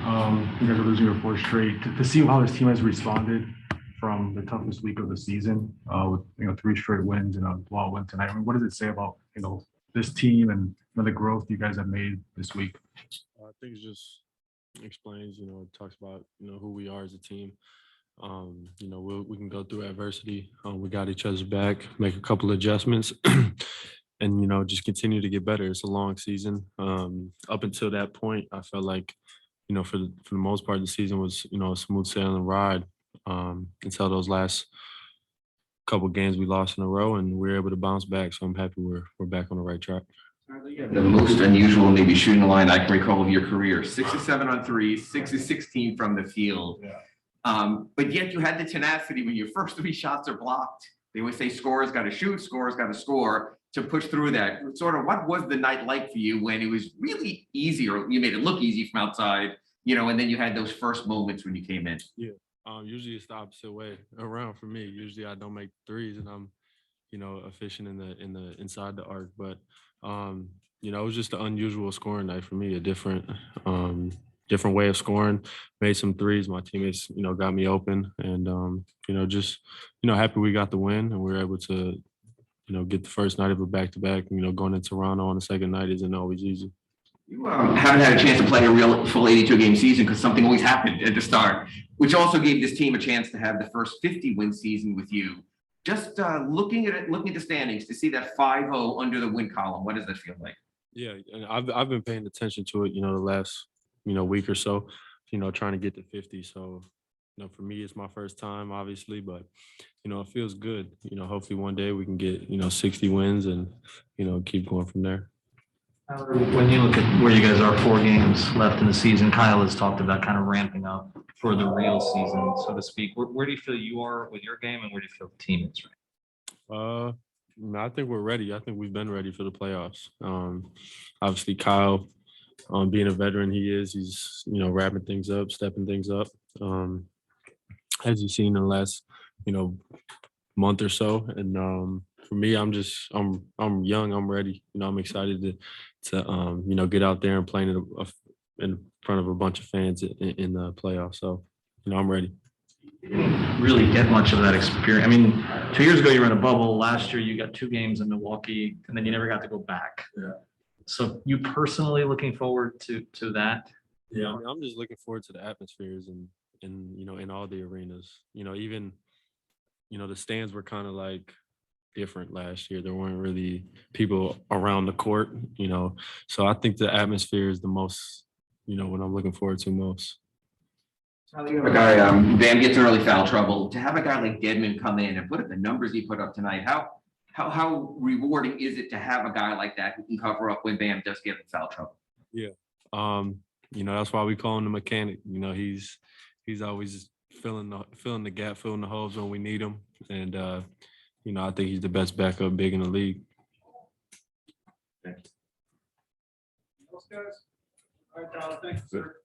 You guys are losing your fourth straight. To see how this team has responded from the toughest week of the season, with 3 straight wins and a blowout win tonight. I mean, what does it say about this team and the growth you guys have made this week? I think it just explains, it talks about, who we are as a team. We can go through adversity. We got each other's back, make a couple adjustments, and, just continue to get better. It's a long season. Up until that point, I felt like, for the most part, the season was, a smooth sailing ride until those last couple games we lost in a row, and we were able to bounce back. So I'm happy we're back on the right track. The most unusual maybe shooting line I can recall of your career: 6 of 7 on threes, 6 of 16 from the field. Yeah. But yet you had the tenacity when your first 3 shots are blocked. They always say scorers got to shoot, scorers got to score, to push through that. Sort of what was the night like for you when it was really easy, or you made it look easy from outside, and then you had those first moments when you came in? Yeah. Usually it's the opposite way around for me. Usually I don't make threes and I'm, efficient in the inside the arc. But it was just an unusual scoring night for me, a different way of scoring. Made some threes. My teammates, got me open, and just happy we got the win and we were able to, get the first night of a back-to-back. Going to Toronto on the second night isn't always easy. You haven't had a chance to play a real full 82-game season because something always happened at the start, which also gave this team a chance to have the first 50-win season with you. Just looking at the standings to see that 5-0 under the win column, what does that feel like? Yeah, and I've been paying attention to it, the last week or so, trying to get to 50. So, for me, it's my first time, obviously, but it feels good. Hopefully one day we can get 60 wins and keep going from there. When you look at where you guys are, 4 games left in the season, Kyle has talked about kind of ramping up for the real season, so to speak. Where do you feel you are with your game, and where do you feel the team is right now? I think we're ready. I think we've been ready for the playoffs. Obviously, Kyle, being a veteran, he's wrapping things up, stepping things up. As you've seen in the last month or so, and for me, I'm young, I'm ready. I'm excited to get out there and play in front of a bunch of fans in the playoffs. So, I'm ready. You didn't really get much of that experience. I mean, 2 years ago you were in a bubble. Last year you got 2 games in Milwaukee, and then you never got to go back. Yeah. So you personally looking forward to that? Yeah, I'm just looking forward to the atmospheres and in all the arenas. Even the stands were kind of like different last year. There weren't really people around the court, So I think the atmosphere is the most, what I'm looking forward to most. You have a guy, Bam gets in early foul trouble. To have a guy like Dedmon come in and put up the numbers he put up tonight, how rewarding is it to have a guy like that who can cover up when Bam does get in foul trouble? Yeah. That's why we call him the mechanic. He's always filling the gap, filling the holes when we need him. And I think he's the best backup big in the league. Thanks, guys. All right, Tyler, thanks, sir.